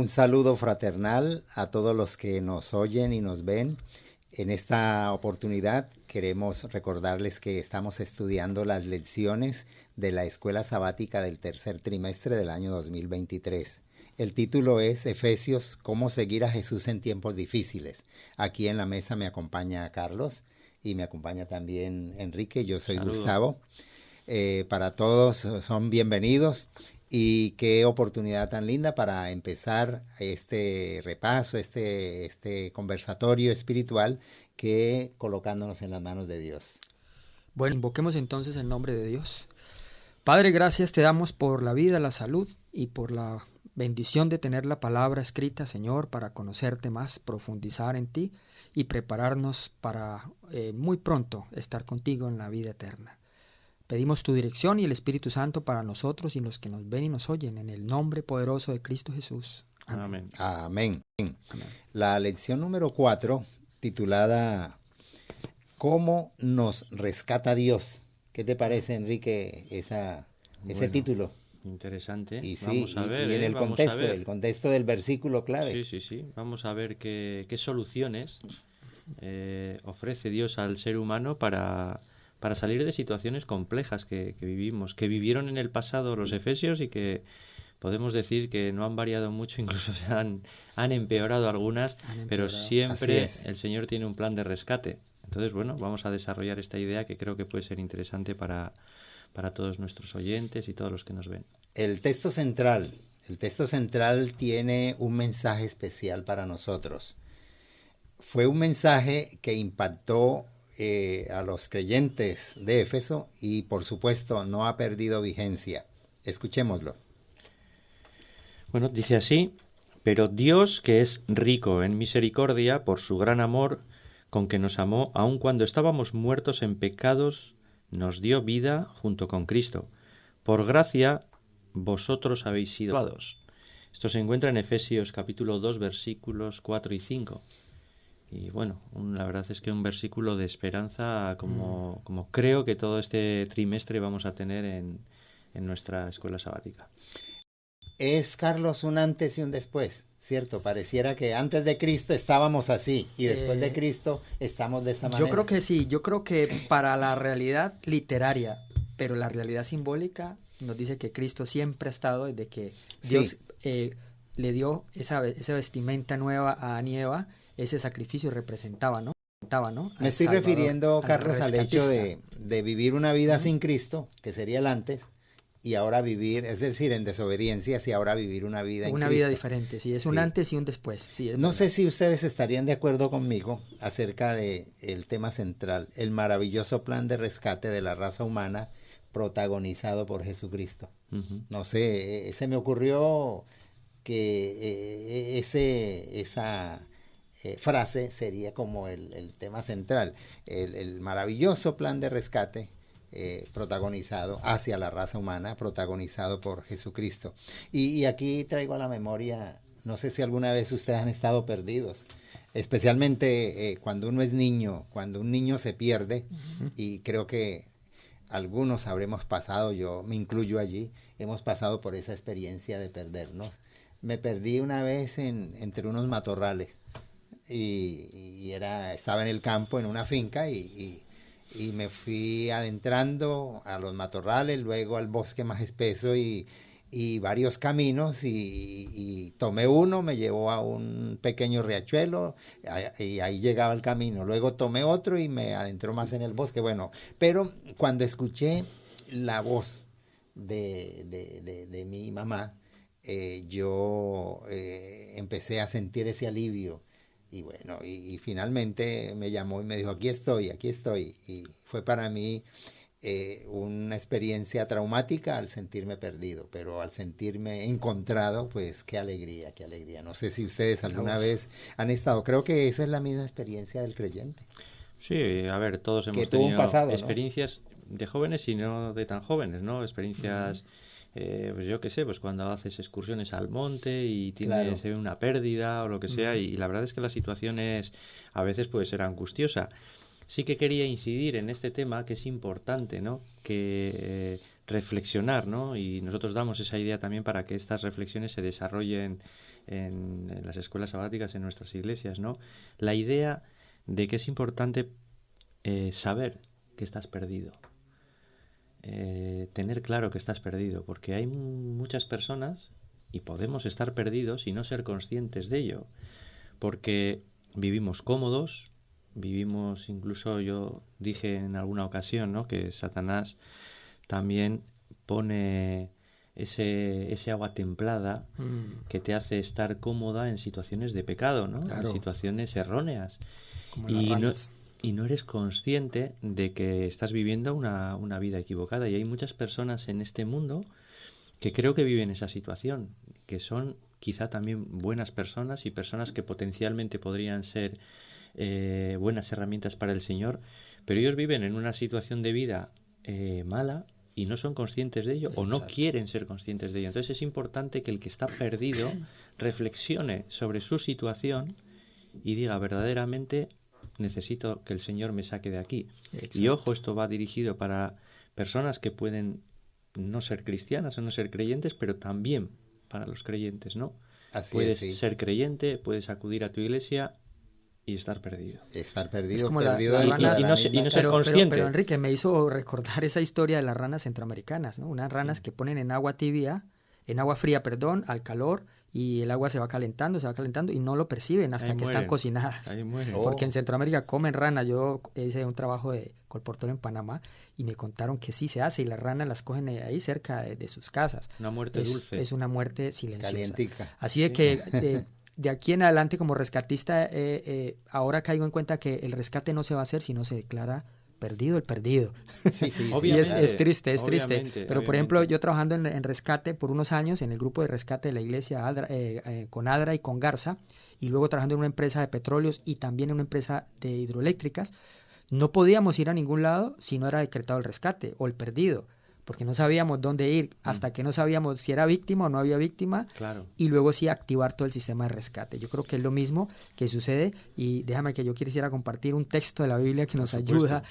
Un saludo fraternal a todos los que nos oyen y nos ven. En esta oportunidad queremos recordarles que estamos estudiando las lecciones de la Escuela Sabática del tercer trimestre del año 2023. El título es Efesios, ¿cómo seguir a Jesús en tiempos difíciles? Aquí en la mesa me acompaña Carlos y me acompaña también Enrique. Yo soy Saludo. Gustavo. Para todos son bienvenidos y qué oportunidad tan linda para empezar este repaso, este conversatorio espiritual que colocándonos en las manos de Dios. Bueno, invoquemos entonces el nombre de Dios. Padre, gracias te damos por la vida, la salud y por la bendición de tener la palabra escrita, Señor, para conocerte más, profundizar en ti y prepararnos para muy pronto estar contigo en la vida eterna. Pedimos tu dirección y el Espíritu Santo para nosotros y los que nos ven y nos oyen, en el nombre poderoso de Cristo Jesús. Amén. Amén. Amén. La lección número 4, titulada ¿Cómo nos rescata Dios? ¿Qué te parece, Enrique, ese título? Interesante. Y sí, Vamos a ver, y en el vamos a contexto, ver. el contexto del versículo clave. Sí. Vamos a ver qué soluciones ofrece Dios al ser humano para salir de situaciones complejas que vivimos, que vivieron en el pasado los efesios y que podemos decir que no han variado mucho, incluso han empeorado algunas, pero siempre el Señor tiene un plan de rescate. Entonces, bueno, vamos a desarrollar esta idea que creo que puede ser interesante para todos nuestros oyentes y todos los que nos ven. El texto central tiene un mensaje especial para nosotros. Fue un mensaje que impactó a los creyentes de Éfeso y por supuesto no ha perdido vigencia. Escuchémoslo. Bueno, dice así: pero Dios, que es rico en misericordia por su gran amor con que nos amó, aun cuando estábamos muertos en pecados, nos dio vida junto con Cristo. Por gracia vosotros habéis sido salvados. Esto se encuentra en Efesios capítulo 2, versículos 4 y 5. Y bueno, la verdad es que un versículo de esperanza como creo que todo este trimestre vamos a tener en nuestra escuela sabática. Es, Carlos, un antes y un después, ¿cierto? Pareciera que antes de Cristo estábamos así y después de Cristo estamos de esta manera. Yo creo que sí, yo creo que para la realidad literaria, pero la realidad simbólica nos dice que Cristo siempre ha estado desde que Dios le dio esa vestimenta nueva a Adán y Eva, ese sacrificio representaba, ¿no? Me estoy refiriendo, Carlos, al hecho de vivir una vida sin Cristo, que sería el antes, y ahora vivir, es decir, en desobediencias y ahora vivir una vida en Cristo. Una vida diferente, sí, es un antes y un después. Sí, no sé si ustedes estarían de acuerdo conmigo acerca del tema central, el maravilloso plan de rescate de la raza humana protagonizado por Jesucristo. No sé, se me ocurrió que esa frase sería como el tema central, el maravilloso plan de rescate protagonizado hacia la raza humana, protagonizado por Jesucristo. Y aquí traigo a la memoria, no sé si alguna vez ustedes han estado perdidos, especialmente cuando uno es niño, cuando un niño se pierde, y creo que algunos habremos pasado, yo me incluyo allí, hemos pasado por esa experiencia de perdernos. Me perdí una vez entre unos matorrales y estaba en el campo, en una finca, y me fui adentrando a los matorrales, luego al bosque más espeso y varios caminos y tomé uno, me llevó a un pequeño riachuelo y ahí llegaba el camino. Luego tomé otro y me adentró más en el bosque. Bueno, pero cuando escuché la voz de mi mamá, yo empecé a sentir ese alivio. Y bueno, y finalmente me llamó y me dijo, aquí estoy, aquí estoy. Y fue para mí una experiencia traumática al sentirme perdido, pero al sentirme encontrado, pues qué alegría, qué alegría. No sé si ustedes alguna vez han estado, creo que esa es la misma experiencia del creyente. Sí, a ver, todos hemos tuvo un tenido pasado, experiencias, ¿no?, de jóvenes y no de tan jóvenes, ¿no? Experiencias, pues yo qué sé, pues cuando haces excursiones al monte y tienes una pérdida o lo que sea, y la verdad es que la situación a veces puede ser angustiosa. Sí que quería incidir en este tema que es importante, ¿no? Que reflexionar, ¿no? Y nosotros damos esa idea también para que estas reflexiones se desarrollen en las escuelas sabáticas, en nuestras iglesias, ¿no? La idea de que es importante saber que estás perdido. Tener claro que estás perdido, porque hay muchas personas y podemos estar perdidos y no ser conscientes de ello, porque vivimos cómodos, vivimos, incluso yo dije en alguna ocasión, ¿no?, que Satanás también pone ese agua templada que te hace estar cómoda en situaciones de pecado, ¿no? Claro. En situaciones erróneas. Como las ranas. Y no eres consciente de que estás viviendo una vida equivocada. Y hay muchas personas en este mundo que creo que viven esa situación, que son quizá también buenas personas y personas que potencialmente podrían ser buenas herramientas para el Señor, pero ellos viven en una situación de vida mala y no son conscientes de ello. Exacto. O no quieren ser conscientes de ello. Entonces es importante que el que está perdido reflexione sobre su situación y diga verdaderamente: necesito que el Señor me saque de aquí. Exacto. Y ojo, esto va dirigido para personas que pueden no ser cristianas o no ser creyentes, pero también para los creyentes, ¿no? Puedes ser creyente, puedes acudir a tu iglesia y estar perdido. Estar perdido, es como perdido las ranas, y no ser consciente. Pero Enrique, me hizo recordar esa historia de las ranas centroamericanas, ¿no? Unas ranas que ponen en agua fría, al calor, y el agua se va calentando y no lo perciben hasta que están cocinadas. Ahí mueren. Porque en Centroamérica comen rana. Yo hice un trabajo de colportor en Panamá y me contaron que sí se hace, y las ranas las cogen ahí cerca de sus casas. Una muerte dulce. Es una muerte silenciosa. Calientica. Así de que de aquí en adelante, como rescatista, ahora caigo en cuenta que el rescate no se va a hacer si no se declara perdido el perdido. Sí, Obviamente, y es triste. Pero, por ejemplo, yo trabajando en rescate por unos años, en el grupo de rescate de la iglesia con ADRA y con Garza, y luego trabajando en una empresa de petróleos y también en una empresa de hidroeléctricas, no podíamos ir a ningún lado si no era decretado el rescate o el perdido, porque no sabíamos dónde ir hasta que no sabíamos si era víctima o no había víctima. Claro. Y luego sí activar todo el sistema de rescate. Yo creo que es lo mismo que sucede, y déjame que yo quisiera compartir un texto de la Biblia que nos ayuda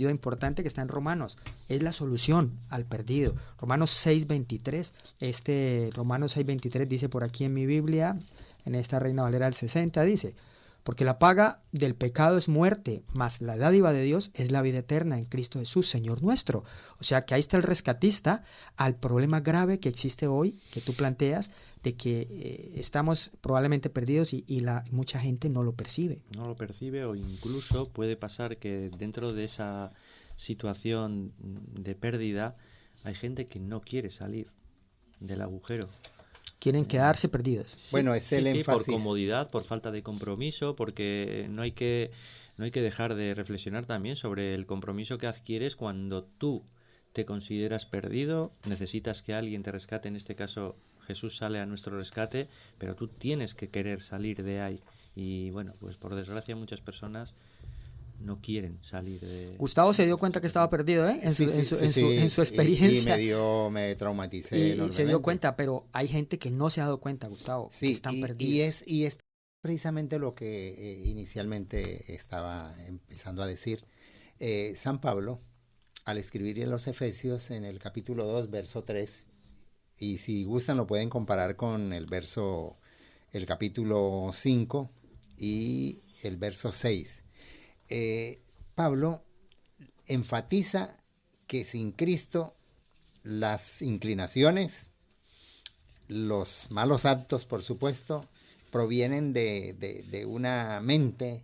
importante, que está en Romanos. Es la solución al perdido. Romanos 6:23. Romanos 6:23 dice por aquí en mi Biblia, en esta Reina Valera del 60, dice: porque la paga del pecado es muerte, mas la dádiva de Dios es la vida eterna en Cristo Jesús, Señor nuestro. O sea que ahí está el rescatista al problema grave que existe hoy, que tú planteas, de que estamos probablemente perdidos y mucha gente no lo percibe. No lo percibe, o incluso puede pasar que dentro de esa situación de pérdida hay gente que no quiere salir del agujero. Quieren quedarse perdidos. Sí, bueno, es el énfasis. Por comodidad, por falta de compromiso, porque no hay que dejar de reflexionar también sobre el compromiso que adquieres cuando tú te consideras perdido, necesitas que alguien te rescate. En este caso, Jesús sale a nuestro rescate, pero tú tienes que querer salir de ahí. Y bueno, pues por desgracia muchas personas no quieren salir de... Gustavo se dio cuenta que estaba perdido, ¿eh? En su experiencia. Y me traumaticé enormemente. Se dio cuenta, pero hay gente que no se ha dado cuenta, Gustavo, que están perdidos. Y es precisamente lo que inicialmente estaba empezando a decir. San Pablo, al escribir en los Efesios, en el capítulo 2, verso 3, y si gustan lo pueden comparar con el capítulo 5 y el verso 6. Pablo enfatiza que sin Cristo las inclinaciones, los malos actos, por supuesto, provienen de una mente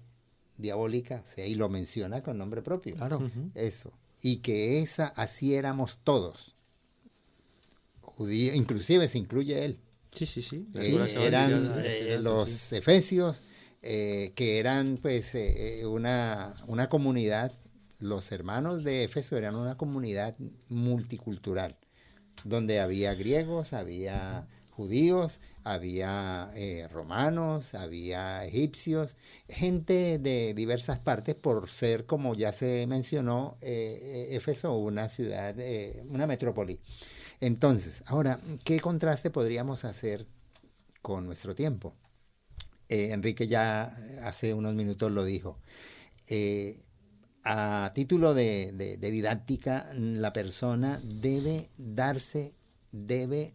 diabólica, o sea, y lo menciona con nombre propio. Claro. Eso. Y que así éramos todos. Judíos, inclusive se incluye él. Sí. Eran los efesios, que eran pues una comunidad. Los hermanos de Éfeso eran una comunidad multicultural, donde había griegos, había judíos, había romanos, había egipcios, gente de diversas partes, por ser, como ya se mencionó, Éfeso una ciudad, una metrópoli. Entonces, ahora, ¿qué contraste podríamos hacer con nuestro tiempo? Enrique ya hace unos minutos lo dijo. A título de didáctica, la persona debe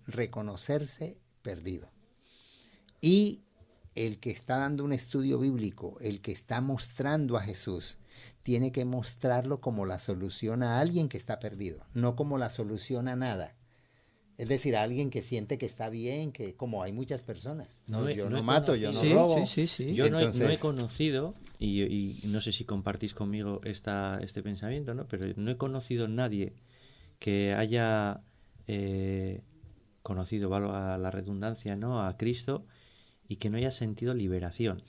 reconocerse perdido. Y el que está dando un estudio bíblico, el que está mostrando a Jesús, tiene que mostrarlo como la solución a alguien que está perdido, no como la solución a nada. Es decir, a alguien que siente que está bien, que como hay muchas personas. No, yo no mato, yo no robo. Sí. Yo no he conocido, y no sé si compartís conmigo este pensamiento, ¿no? Pero no he conocido nadie que haya conocido, valga la redundancia, ¿no?, a Cristo y que no haya sentido liberación.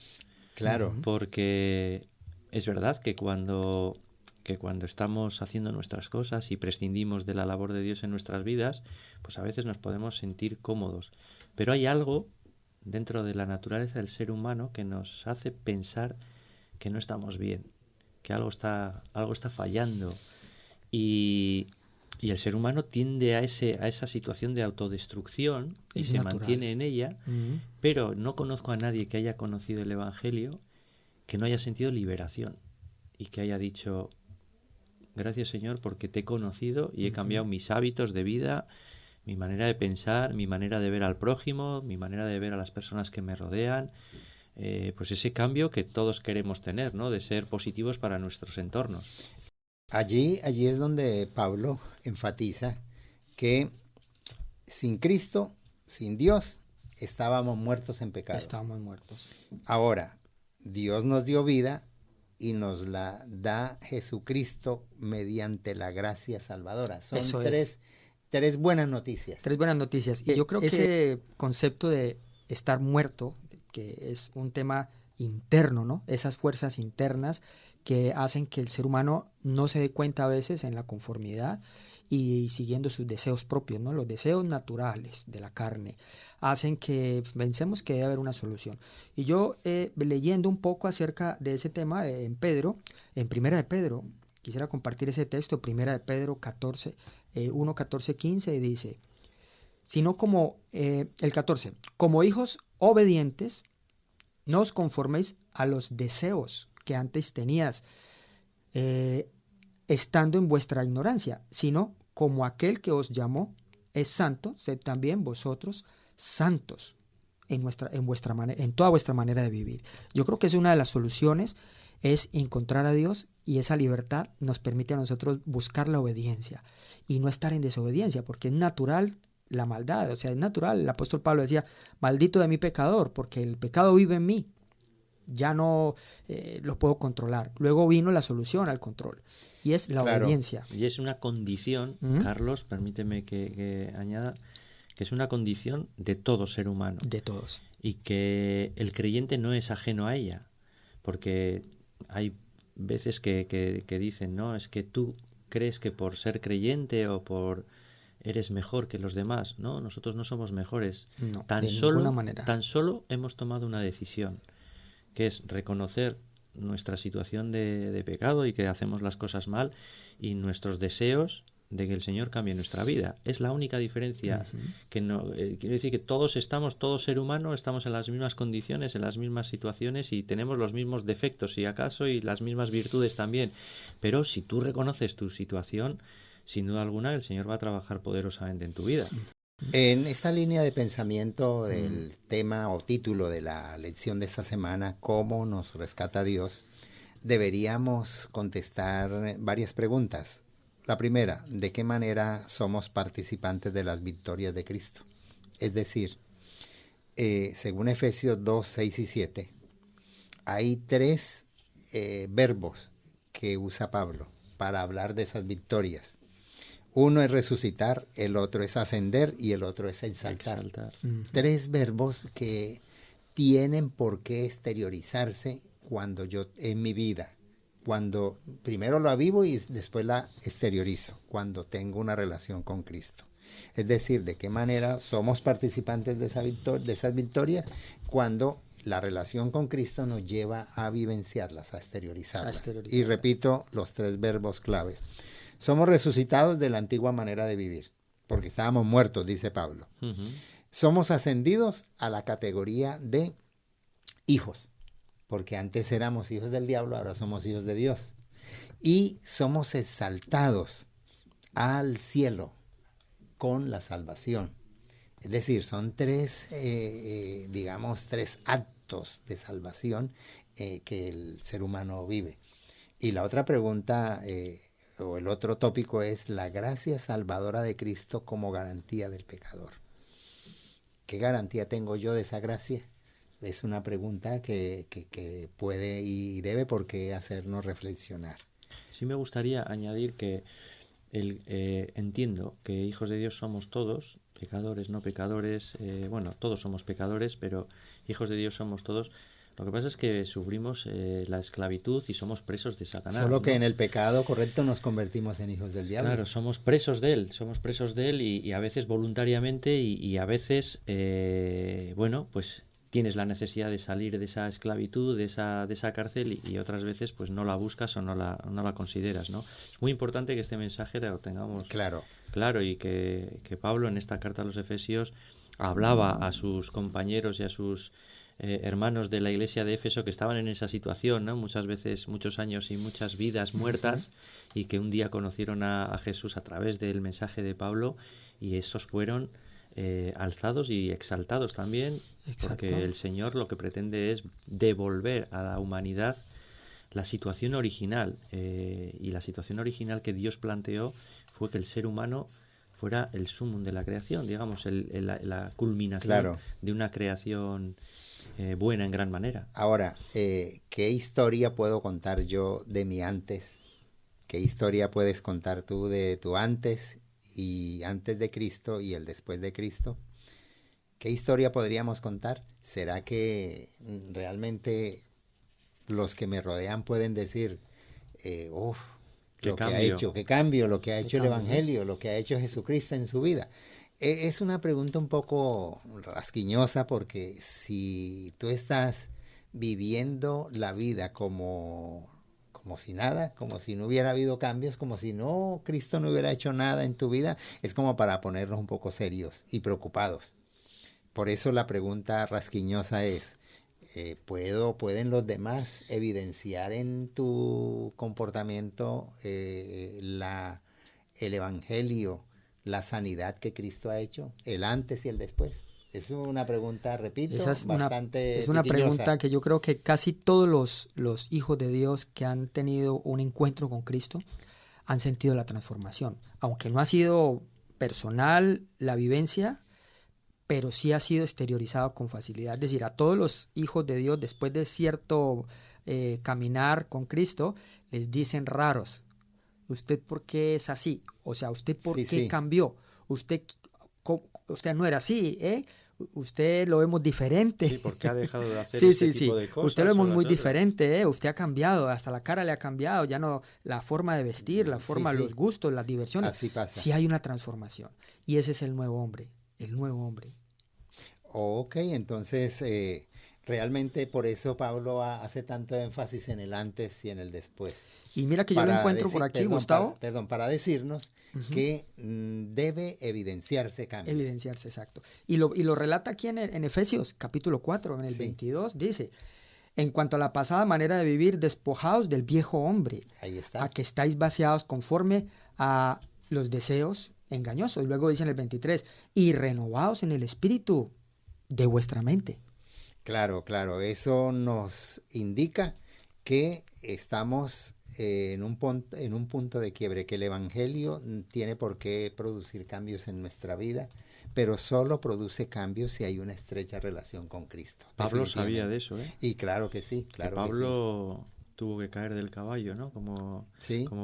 Claro. Porque es verdad que cuando estamos haciendo nuestras cosas y prescindimos de la labor de Dios en nuestras vidas, pues a veces nos podemos sentir cómodos. Pero hay algo dentro de la naturaleza del ser humano que nos hace pensar que no estamos bien, que algo está fallando. Y el ser humano tiende a esa situación de autodestrucción y Es se natural. mantiene en ella, pero no conozco a nadie que haya conocido el Evangelio que no haya sentido liberación y que haya dicho: gracias, Señor, porque te he conocido y he cambiado mis hábitos de vida, mi manera de pensar, mi manera de ver al prójimo, mi manera de ver a las personas que me rodean. Pues ese cambio que todos queremos tener, ¿no?, de ser positivos para nuestros entornos. Allí es donde Pablo enfatiza que sin Cristo, sin Dios, estábamos muertos en pecado. Estábamos muertos. Ahora, Dios nos dio vida y nos la da Jesucristo mediante la gracia salvadora. Son tres buenas noticias. 3 buenas noticias. Y yo creo que ese concepto de estar muerto, que es un tema interno, ¿no? Esas fuerzas internas que hacen que el ser humano no se dé cuenta a veces en la conformidad y siguiendo sus deseos propios, ¿no? Los deseos naturales de la carne hacen que pensemos que debe haber una solución. Y yo leyendo un poco acerca de ese tema en Pedro, en Primera de Pedro, quisiera compartir ese texto, Primera de Pedro 14, 1, 14, 15, dice: sino como, el 14, como hijos obedientes, no os conforméis a los deseos que antes tenías, estando en vuestra ignorancia, sino como aquel que os llamó es santo, sed también vosotros santos en toda vuestra manera de vivir. Yo creo que es una de las soluciones, es encontrar a Dios, y esa libertad nos permite a nosotros buscar la obediencia y no estar en desobediencia, porque es natural la maldad, o sea, es natural. El apóstol Pablo decía: maldito de mí pecador, porque el pecado vive en mí, ya no lo puedo controlar. Luego vino la solución al control, y es la obediencia. Y es una condición, Carlos, permíteme que añada, que es una condición de todo ser humano. De todos. Y que el creyente no es ajeno a ella, porque hay veces que dicen, no, es que tú crees que por ser creyente o por eres mejor que los demás. No, nosotros no somos mejores. No, de ninguna manera. Tan solo hemos tomado una decisión, que es reconocer nuestra situación de pecado y que hacemos las cosas mal, y nuestros deseos de que el Señor cambie nuestra vida. Es la única diferencia. Que no quiero decir que todo ser humano, estamos en las mismas condiciones, en las mismas situaciones, y tenemos los mismos defectos, si acaso, y las mismas virtudes también. Pero si tú reconoces tu situación, sin duda alguna el Señor va a trabajar poderosamente en tu vida. En esta línea de pensamiento del tema o título de la lección de esta semana, ¿cómo nos rescata Dios?, deberíamos contestar varias preguntas. La primera: ¿de qué manera somos participantes de las victorias de Cristo? Es decir, según Efesios 2, 6 y 7, hay 3 verbos que usa Pablo para hablar de esas victorias. Uno es resucitar, el otro es ascender y el otro es exaltar. 3 verbos que tienen por qué exteriorizarse cuando yo, en mi vida, cuando primero la vivo y después la exteriorizo, cuando tengo una relación con Cristo. Es decir, de qué manera somos participantes de esas victorias cuando la relación con Cristo nos lleva a vivenciarlas, a exteriorizarlas. Y repito los 3 verbos claves. Somos resucitados de la antigua manera de vivir, porque estábamos muertos, dice Pablo. Somos ascendidos a la categoría de hijos, porque antes éramos hijos del diablo, ahora somos hijos de Dios. Y somos exaltados al cielo con la salvación. Es decir, son tres, digamos, tres actos de salvación que el ser humano vive. Y la otra pregunta, o el otro tópico es la gracia salvadora de Cristo como garantía del pecador. ¿Qué garantía tengo yo de esa gracia? Es una pregunta que puede y debe por qué hacernos reflexionar. Sí me gustaría añadir que entiendo que hijos de Dios somos todos, pecadores, no pecadores, bueno, todos somos pecadores, pero hijos de Dios somos todos. Lo que pasa es que sufrimos la esclavitud y somos presos de Satanás. Solo que ¿no? en el pecado correcto nos convertimos en hijos del diablo. Claro, somos presos de él y a veces voluntariamente y a veces, bueno, pues tienes la necesidad de salir de esa esclavitud, de esa cárcel y otras veces pues no la buscas o no la consideras, ¿no? Es muy importante que este mensaje lo tengamos claro y que Pablo en esta carta a los Efesios hablaba a sus compañeros y a sus hermanos de la iglesia de Éfeso que estaban en esa situación, ¿no? Muchas veces, muchos años y muchas vidas muertas y que un día conocieron a Jesús a través del mensaje de Pablo y estos fueron alzados y exaltados también. Exacto. Porque el Señor lo que pretende es devolver a la humanidad la situación original y la situación original que Dios planteó fue que el ser humano fuera el sumum de la creación, digamos, la culminación de una creación buena en gran manera. Ahora, ¿qué historia puedo contar yo de mi antes? ¿Qué historia puedes contar tú de tu antes y antes de Cristo y el después de Cristo? ¿Qué historia podríamos contar? ¿Será que realmente los que me rodean pueden decir, lo que ha hecho, qué cambio, lo que ha hecho el Evangelio, lo que ha hecho Jesucristo en su vida? Es una pregunta un poco rasquiñosa porque si tú estás viviendo la vida como si nada, como si no hubiera habido cambios, como si Cristo no hubiera hecho nada en tu vida, es como para ponernos un poco serios y preocupados. Por eso la pregunta rasquiñosa es, ¿pueden los demás evidenciar en tu comportamiento el Evangelio, la sanidad que Cristo ha hecho, el antes y el después? Es una pregunta, repito, bastante es una pregunta que yo creo que casi todos los hijos de Dios que han tenido un encuentro con Cristo han sentido la transformación. Aunque no ha sido personal la vivencia, pero sí ha sido exteriorizado con facilidad. Es decir, a todos los hijos de Dios, después de cierto caminar con Cristo, les dicen raros. ¿Usted por qué es así? O sea, ¿usted por qué cambió? Usted no era así, ¿eh? Usted lo vemos diferente. Sí, porque ha dejado de hacer ese tipo de cosas. Usted lo vemos muy diferente, ¿eh? Usted ha cambiado, hasta la cara le ha cambiado, ya no la forma de vestir, la forma, los gustos, las diversiones. Así pasa. Sí hay una transformación. Y ese es el nuevo hombre. El nuevo hombre. Ok, entonces realmente por eso Pablo hace tanto énfasis en el antes y en el después. Y mira que yo lo encuentro por aquí, Gustavo. Para decirnos que debe evidenciarse cambios. Evidenciarse, exacto. Y lo relata aquí en Efesios, capítulo 4, en el 22, dice: en cuanto a la pasada manera de vivir, despojaos del viejo hombre. Ahí está. A que estáis vaciados conforme a los deseos engañosos. Y luego dice en el 23, y renovaos en el espíritu de vuestra mente. Claro, eso nos indica que estamos en un punto de quiebre, que el Evangelio tiene por qué producir cambios en nuestra vida, pero solo produce cambios si hay una estrecha relación con Cristo. Pablo sabía de eso, ¿eh? Y claro que sí, claro. Pablo tuvo que caer del caballo, ¿no? Como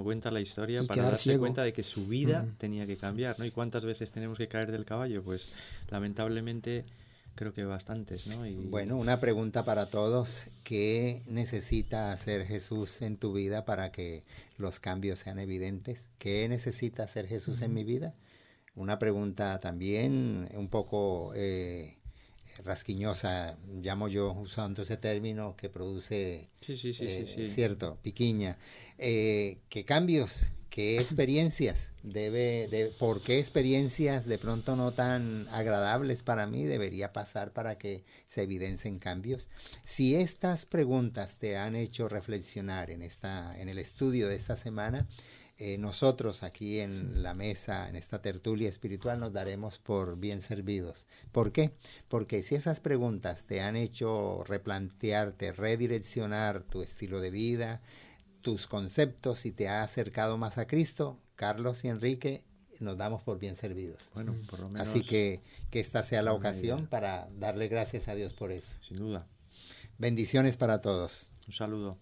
cuenta la historia, y para darse ciego. Cuenta de que su vida tenía que cambiar, ¿no? ¿Y cuántas veces tenemos que caer del caballo? Pues lamentablemente creo que bastantes, ¿no? Bueno, una pregunta para todos: ¿qué necesita hacer Jesús en tu vida para que los cambios sean evidentes? ¿Qué necesita hacer Jesús en mi vida? Una pregunta también un poco rasquiñosa, llamo yo usando ese término que produce cierto, piquiña. ¿Qué cambios? ¿Qué experiencias por qué experiencias de pronto no tan agradables para mí debería pasar para que se evidencien cambios? Si estas preguntas te han hecho reflexionar en el estudio de esta semana, nosotros aquí en la mesa, en esta tertulia espiritual, nos daremos por bien servidos. ¿Por qué? Porque si esas preguntas te han hecho replantearte, redireccionar tu estilo de vida, tus conceptos y te ha acercado más a Cristo, Carlos y Enrique, nos damos por bien servidos. Bueno, por lo menos. Así que esta sea la ocasión para darle gracias a Dios por eso. Sin duda. Bendiciones para todos. Un saludo.